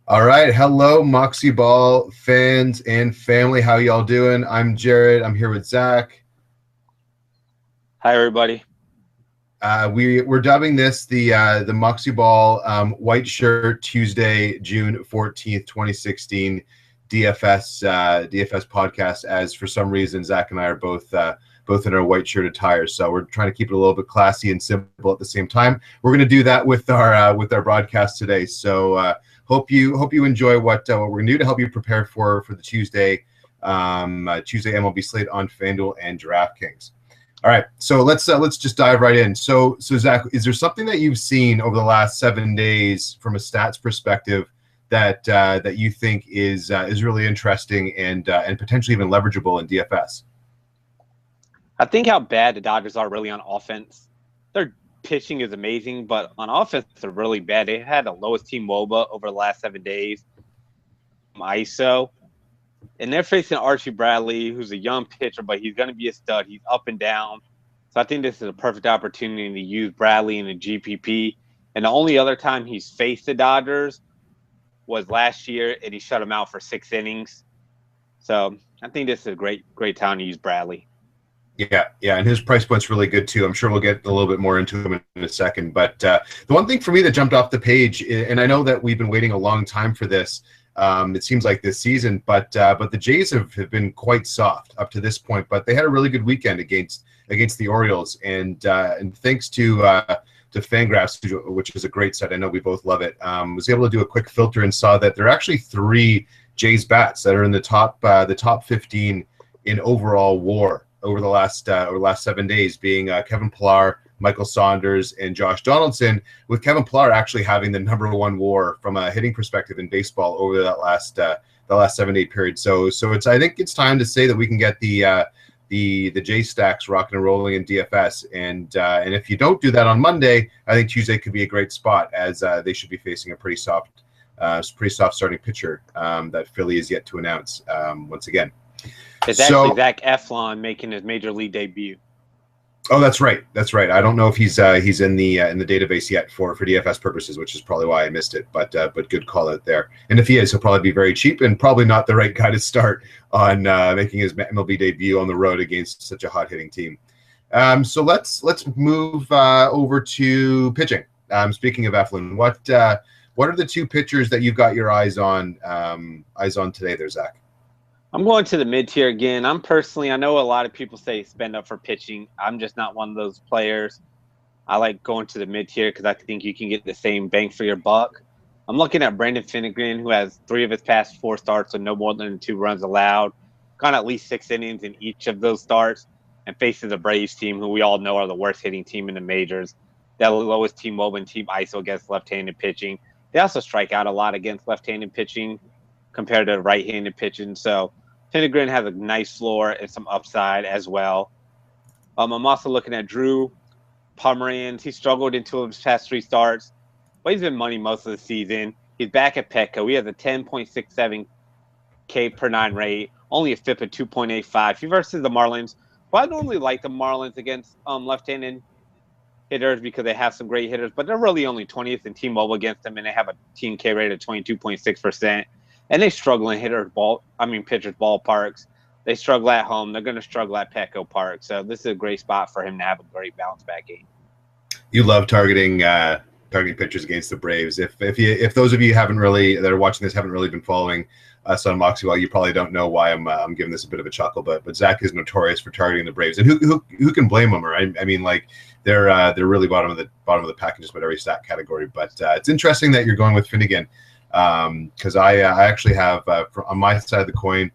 All right. Hello, Moxyball fans and family. How y'all doing? I'm Jared. I'm here with Zach. Hi, everybody. We're dubbing this the Moxyball White Shirt Tuesday, June 14th, 2016 DFS podcast. As for some reason, Zach and I are both in our white shirt attire, so we're trying to keep it a little bit classy and simple at the same time. We're going to do that with our broadcast today. So hope you enjoy what we're going to do to help you prepare for the Tuesday Tuesday MLB slate on FanDuel and DraftKings. All right, so let's just dive right in. So Zach, is there something that you've seen over the last 7 days from a stats perspective that you think is really interesting and potentially even leverageable in DFS? I think how bad the Dodgers are really on offense. Their pitching is amazing, but on offense, they're really bad. They had the lowest team WOBA over the last 7 days. ISO. And they're facing Archie Bradley, who's a young pitcher, but he's going to be a stud. He's up and down. So I think this is a perfect opportunity to use Bradley in the GPP. And the only other time he's faced the Dodgers was last year, and he shut him out for 6 innings. So I think this is a great time to use Bradley. Yeah, and his price point's really good too. I'm sure we'll get a little bit more into him in a second. But the one thing for me that jumped off the page, and I know that we've been waiting a long time for this, it seems like this season, but the Jays have been quite soft up to this point. But they had a really good weekend against the Orioles, and thanks to FanGraphs, which is a great site. I know we both love it. Was able to do a quick filter and saw that there are actually 3 Jays bats that are in the top 15 in overall WAR over the last 7 days, being Kevin Pillar, Michael Saunders, and Josh Donaldson, with Kevin Pillar actually having the #1 WAR from a hitting perspective in baseball over that last 7-day period. So I think it's time to say that we can get the J stacks rocking and rolling in DFS, and if you don't do that on Monday, I think Tuesday could be a great spot, as they should be facing a pretty soft starting pitcher that Philly is yet to announce once again. It's actually Zach Eflin making his major league debut. Oh, that's right. I don't know if he's in the database yet for DFS purposes, which is probably why I missed it. But good call out there. And if he is, he'll probably be very cheap and probably not the right guy to start on making his MLB debut on the road against such a hot hitting team. So let's move over to pitching. Speaking of Eflin, what are the 2 pitchers that you've got your eyes on today there, Zach? I'm going to the mid-tier again. I know a lot of people say spend up for pitching. I'm just not one of those players. I like going to the mid-tier because I think you can get the same bang for your buck. I'm looking at Brandon Finnegan, who has 3 of his past 4 starts with no more than 2 runs allowed, gone at least 6 innings in each of those starts, and faces a Braves team who we all know are the worst hitting team in the majors. They're the lowest team WOBA and team ISO against left-handed pitching. They also strike out a lot against left-handed pitching compared to right-handed pitching. So Finnegan has a nice floor and some upside as well. I'm also looking at Drew Pomeranz. He struggled in 2 of his past 3 starts, but he's been money most of the season. He's back at Petco. He has a 10.67 K per 9 rate, only a FIP of 2.85. He versus the Marlins. Well, I normally like the Marlins against left-handed hitters because they have some great hitters, but they're really only 20th in team WOBA against them, and they have a team K rate of 22.6%. And they struggle in pitchers' ballparks. They struggle at home. They're going to struggle at Petco Park. So this is a great spot for him to have a great bounce back game. You love targeting pitchers against the Braves. If those of you that are watching this haven't really been following us on Moxyball, you probably don't know why I'm giving this a bit of a chuckle. But Zach is notorious for targeting the Braves, and who can blame him? Or I mean, like they're really bottom of the pack in just about every stat category. But it's interesting that you're going with Finnegan. Because I actually have on my side of the coin,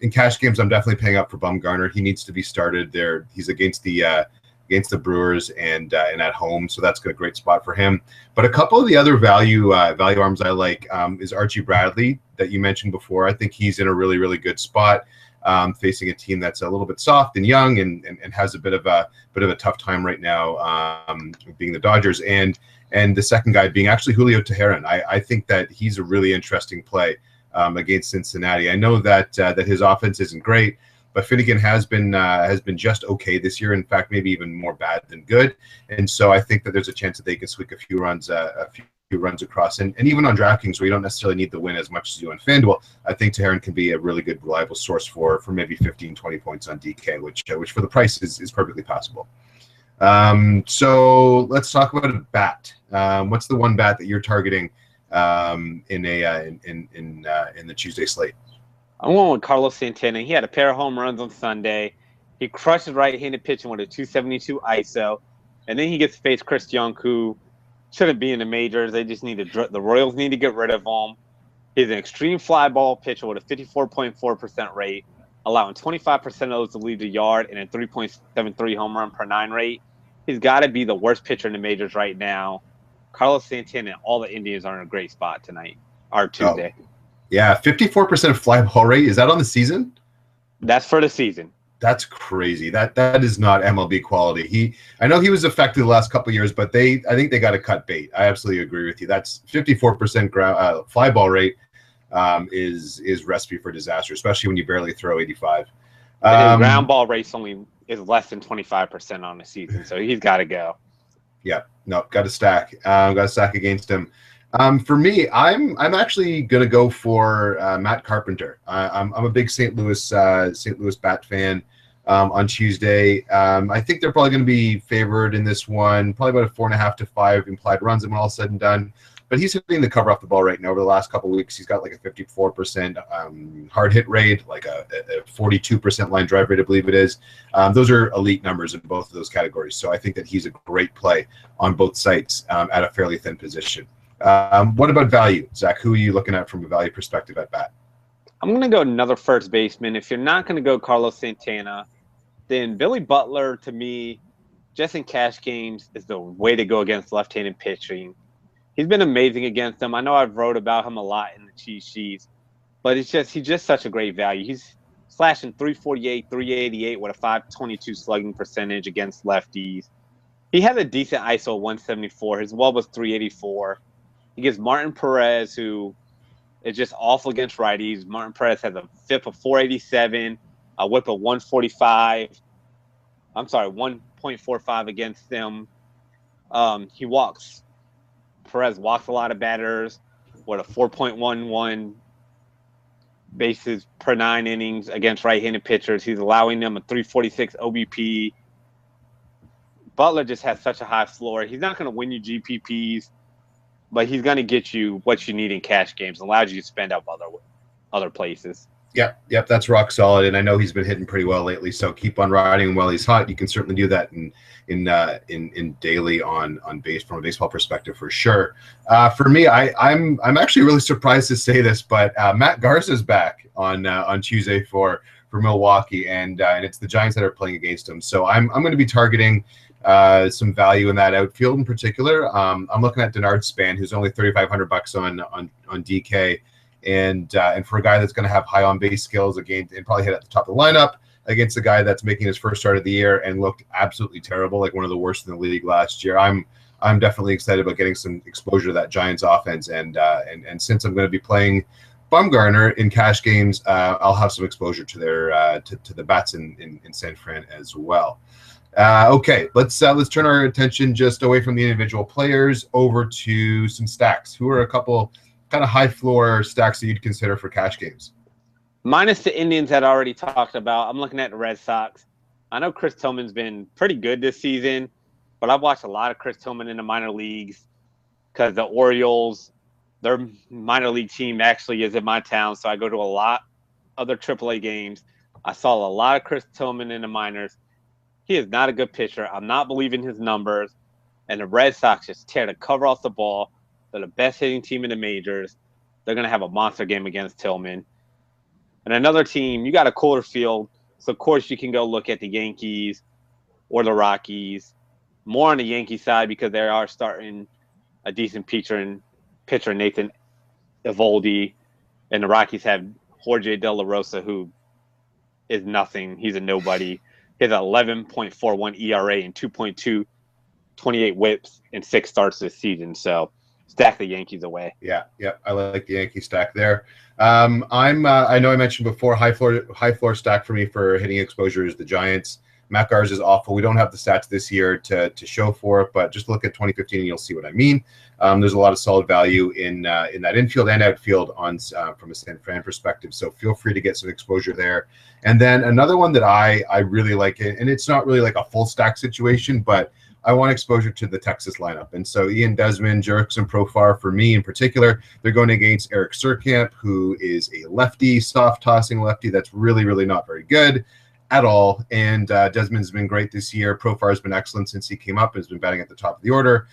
in cash games, I'm definitely paying up for Bumgarner. He needs to be started there. He's against the Brewers and at home, so that's a great spot for him. But a couple of the other value arms I like is Archie Bradley that you mentioned before. I think he's in a really, really good spot, facing a team that's a little bit soft and young and has a bit of a tough time right now, being the Dodgers. And the second guy being actually Julio Teheran. I think that he's a really interesting play against Cincinnati. I know that his offense isn't great, but Finnegan has been just okay this year. In fact, maybe even more bad than good. And so I think that there's a chance that they can squeak a few runs runs across. And even on DraftKings, where you don't necessarily need the win as much as you do on FanDuel, I think Teheran can be a really good, reliable source for maybe 15, 20 points on DK, which for the price is perfectly possible. So let's talk about a bat. What's the one bat that you're targeting in the Tuesday slate? I'm going with Carlos Santana. He had a pair of home runs on Sunday. He crushed his right-handed pitching with a 272 ISO, and then he gets to face Chris Young, who shouldn't be in the majors. They just the Royals need to get rid of him. He's an extreme fly ball pitcher with a 54.4% rate, allowing 25% of those to leave the yard and a 3.73 home run per 9 rate. He's got to be the worst pitcher in the majors right now. Carlos Santana and all the Indians are in a great spot tonight, or Tuesday. Oh. Yeah, 54% fly ball rate. Is that on the season? That's for the season. That's crazy. That is not MLB quality. I know he was affected the last couple of years, but I think they got to cut bait. I absolutely agree with you. That's 54% fly ball rate is recipe for disaster, especially when you barely throw 85. His ground ball rate only is less than 25% on the season, so he's got to go. Yeah, no, got to stack. Got to stack against him. For me, I'm actually gonna go for Matt Carpenter. I'm a big St. Louis bat fan. On Tuesday, I think they're probably going to be favored in this one, probably about a 4.5 to 5 implied runs when all said and done. But he's hitting the cover off the ball right now. Over the last couple of weeks, he's got like a 54% hard hit rate, like a 42% line drive rate, I believe it is. Those are elite numbers in both of those categories. So I think that he's a great play on both sites at a fairly thin position. What about value, Zach? Who are you looking at from a value perspective at bat? I'm going to go another first baseman. If you're not going to go Carlos Santana, then Billy Butler, to me, just in cash games, is the way to go against left-handed pitching. He's been amazing against them. I know I've wrote about him a lot in the cheat sheets, but he's just such a great value. He's slashing 348, 388 with a 522 slugging percentage against lefties. He has a decent ISO 174. His WAR was 384. He gets Martin Perez, who is just awful against righties. Martin Perez has a FIP of 487, a WHIP of 145. I'm sorry, 1.45 against them. Perez walks a lot of batters with a 4.11 bases per 9 innings against right-handed pitchers. He's allowing them a 346 OBP. Butler just has such a high floor. He's not going to win you GPPs, but he's going to get you what you need in cash games. Allows you to spend up other places. Yep, that's rock solid, and I know he's been hitting pretty well lately. So keep on riding him while he's hot. You can certainly do that in daily on base from a baseball perspective for sure. For me, I'm actually really surprised to say this, but Matt Garza's back on Tuesday for Milwaukee, and it's the Giants that are playing against him. So I'm going to be targeting some value in that outfield in particular. I'm looking at Denard Span, who's only $3,500 on DK. And for a guy that's going to have high on-base skills again and probably hit at the top of the lineup against a guy that's making his first start of the year and looked absolutely terrible, like one of the worst in the league last year, I'm definitely excited about getting some exposure to that Giants offense. And since I'm going to be playing Bumgarner in cash games, I'll have some exposure to their to the bats in San Fran as well. Okay, let's turn our attention just away from the individual players over to some stacks. Who are a couple kind of high floor stacks that you'd consider for cash games? Minus the Indians that I already talked about, I'm looking at the Red Sox. I know Chris Tillman's been pretty good this season, but I've watched a lot of Chris Tillman in the minor leagues because the Orioles, their minor league team actually is in my town, so I go to a lot of their AAA games. I saw a lot of Chris Tillman in the minors. He is not a good pitcher. I'm not believing his numbers, and the Red Sox just tear the cover off the ball. They're the best hitting team in the majors. They're going to have a monster game against Tillman. And another team, you got a cooler field. So, of course, you can go look at the Yankees or the Rockies. More on the Yankee side because they are starting a decent pitcher, Nathan Eovaldi. And the Rockies have Jorge De La Rosa, who is nothing. He's a nobody. He has an 11.41 ERA and 2.28 whips in 6 starts this season. So, stack the Yankees away. Yeah, I like the Yankee stack there. I know I mentioned before high floor stack for me for hitting exposure is the Giants. Matt Garza is awful. We don't have the stats this year to show for it, but just look at 2015 and you'll see what I mean. There's a lot of solid value in that infield and outfield from a San Fran perspective. So feel free to get some exposure there. And then another one that I really like, and it's not really like a full stack situation, but I want exposure to the Texas lineup. And so Ian Desmond, Jurickson Profar, for me in particular, they're going against Eric Surkamp, who is a lefty, soft tossing lefty that's really, really not very good at all. And Desmond's been great this year. Profar has been excellent since he came up, has been batting at the top of the order.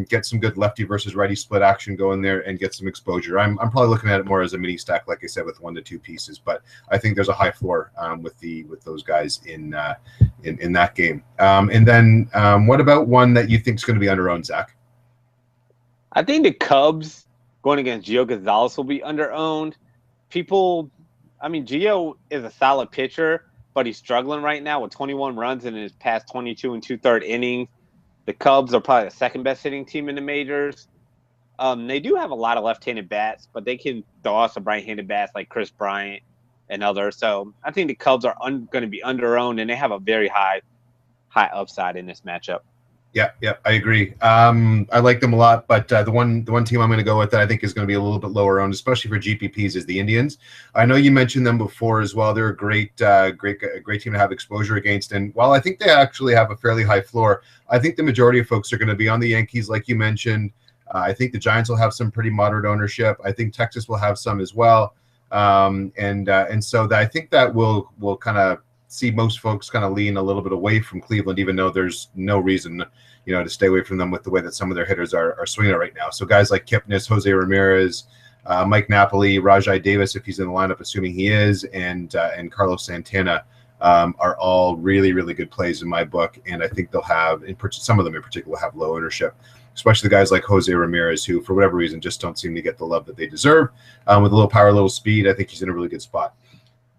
Get some good lefty versus righty split action going there and get some exposure. I'm probably looking at it more as a mini stack, like I said, with 1 to 2 pieces, but I think there's a high floor with those guys in that game. And then what about one that you think is going to be under-owned, Zach? I think the Cubs going against Gio Gonzalez will be under-owned. Gio is a solid pitcher, but he's struggling right now with 21 runs in his past 22 and 2/3 innings. The Cubs are probably the second best hitting team in the majors. They do have a lot of left-handed bats, but they can throw out some right-handed bats like Chris Bryant and others. So I think the Cubs are going to be under-owned, and they have a very high upside in this matchup. Yeah, I agree. I like them a lot, but the one team I'm going to go with that I think is going to be a little bit lower owned, especially for GPPs, is the Indians. I know you mentioned them before as well. They're a great team to have exposure against. And while I think they actually have a fairly high floor, I think the majority of folks are going to be on the Yankees, like you mentioned. I think the Giants will have some pretty moderate ownership. I think Texas will have some as well. And so I think that will kind of see most folks kind of lean a little bit away from Cleveland, even though there's no reason, to stay away from them with the way that some of their hitters are swinging it right now. So guys like Kipnis, Jose Ramirez, Mike Napoli, Rajai Davis, if he's in the lineup, assuming he is, and Carlos Santana are all really, really good plays in my book. And I think they'll have, some of them in particular, will have low ownership, especially the guys like Jose Ramirez, who for whatever reason just don't seem to get the love that they deserve. With a little power, a little speed, I think he's in a really good spot.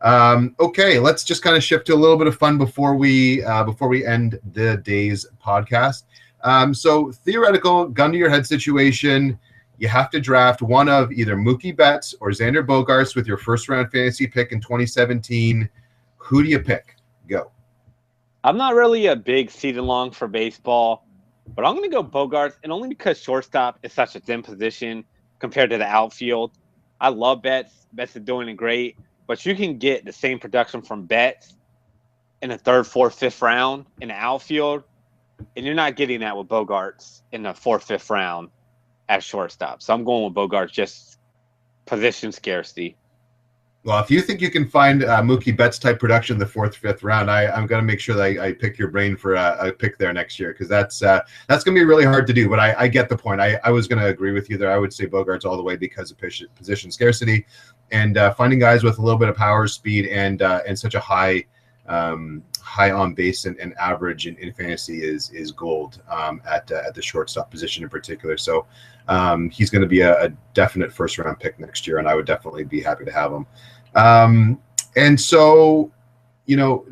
Okay, let's just kind of shift to a little bit of fun before we end the day's podcast. So theoretical gun to your head situation, you have to draft one of either Mookie Betts or Xander Bogaerts with your first round fantasy pick in 2017. Who do you pick? Go. I'm not really a big season long for baseball, but I'm going to go Bogaerts, and only because shortstop is such a thin position compared to the outfield. I love Betts. Betts is doing great. But you can get the same production from Betts in the 3rd, 4th, 5th round in the outfield, and you're not getting that with Bogaerts in the 4th, 5th round at shortstop. So I'm going with Bogaerts, just position scarcity. Well, if you think you can find Mookie Betts type production in the 4th, 5th round, I'm going to make sure that I pick your brain for a pick there next year, because that's going to be really hard to do. But I get the point. I was going to agree with you there. I would say Bogaerts all the way because of position scarcity, and finding guys with a little bit of power, speed, and such a high on base and average in fantasy is gold at the shortstop position in particular. So he's going to be a definite first round pick next year, and I would definitely be happy to have him. And so,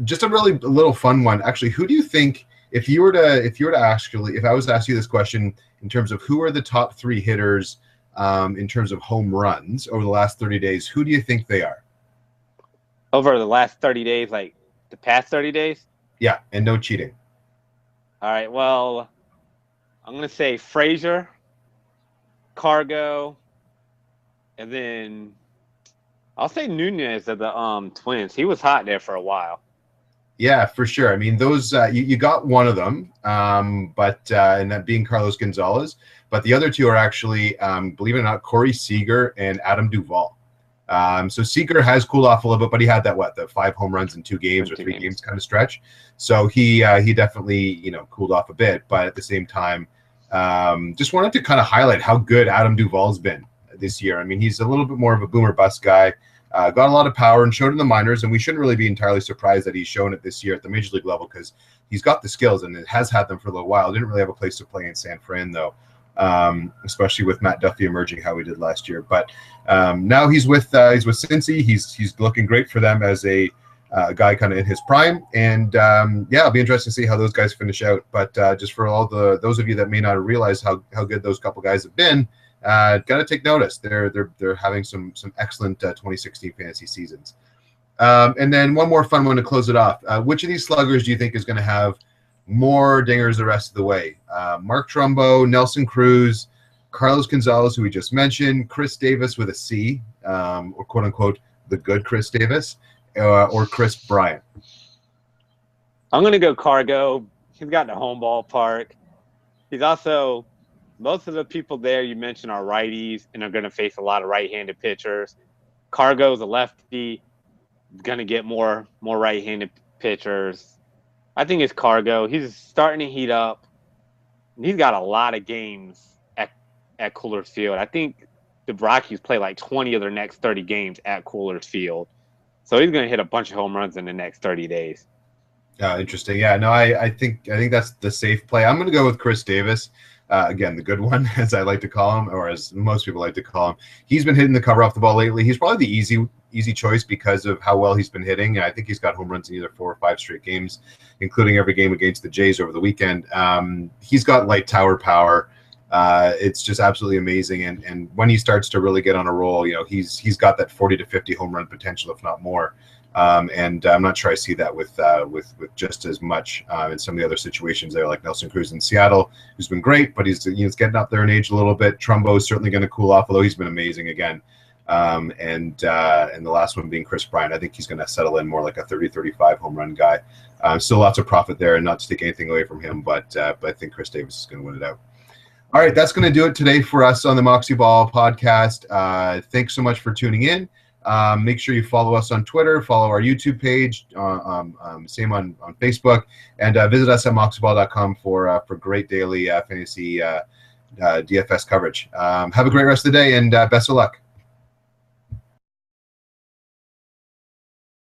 just a little fun one. Actually, who do you think, if I was to ask you this question in terms of who are the top 3 hitters in terms of home runs over the last 30 days, who do you think they are? Over the last 30 days, like the past 30 days? Yeah, and no cheating. All right, well, I'm going to say Frazier, Cargo, and then I'll say Nunez of the Twins. He was hot there for a while. Yeah, for sure. I mean, those you got one of them, but and that being Carlos Gonzalez. But the other 2 are actually, believe it or not, Corey Seager and Adam Duvall. So Seager has cooled off a little bit, but he had the 5 home runs in 2 games or 3 games kind of stretch. So he definitely cooled off a bit. But at the same time, just wanted to kind of highlight how good Adam Duvall's been this year. I mean, he's a little bit more of a boomer bust guy. Got a lot of power and showed in the minors, and we shouldn't really be entirely surprised that he's shown it this year at the major league level, because he's got the skills and has had them for a little while. Didn't really have a place to play in San Fran though. Especially with Matt Duffy emerging how he did last year. But now he's with Cincy. He's looking great for them as a guy kind of in his prime. And it'll be interesting to see how those guys finish out. But just for all those of you that may not have realized how good those couple guys have been, got to take notice. They're having some excellent 2016 fantasy seasons. And then one more fun one to close it off. Which of these sluggers do you think is going to have more dingers the rest of the way? Mark Trumbo, Nelson Cruz, Carlos Gonzalez, who we just mentioned, Chris Davis with a C, or quote unquote the good Chris Davis, or Chris Bryant. I'm going to go Cargo. He's got the home ballpark. He's also, most of the people there you mentioned are righties and are going to face a lot of right-handed pitchers. Cargo's a lefty, going to get more right-handed pitchers. I think it's Cargo. He's starting to heat up. He's got a lot of games at Coors Field. I think the Rockies play like 20 of their next 30 games at Coors Field. So he's going to hit a bunch of home runs in the next 30 days. Interesting. Yeah, no, I think that's the safe play. I'm going to go with Chris Davis. Again, the good one, as I like to call him, or as most people like to call him. He's been hitting the cover off the ball lately. He's probably the easy choice because of how well he's been hitting. I think he's got home runs in either 4 or 5 straight games, including every game against the Jays over the weekend. He's got light tower power. It's just absolutely amazing. And when he starts to really get on a roll, he's got that 40 to 50 home run potential, if not more. And I'm not sure I see that with just as much in some of the other situations there, like Nelson Cruz in Seattle, who's been great, but he's getting up there in age a little bit. Trumbo is certainly going to cool off, although he's been amazing again. And the last one being Chris Bryant. I think he's going to settle in more like a 30-35 home run guy. Still lots of profit there, and not to take anything away from him, but I think Chris Davis is going to win it out. All right, that's going to do it today for us on the Moxyball podcast. Thanks so much for tuning in. Make sure you follow us on Twitter, follow our YouTube page, same on Facebook, and visit us at moxyball.com for great daily fantasy DFS coverage. Have a great rest of the day, and best of luck.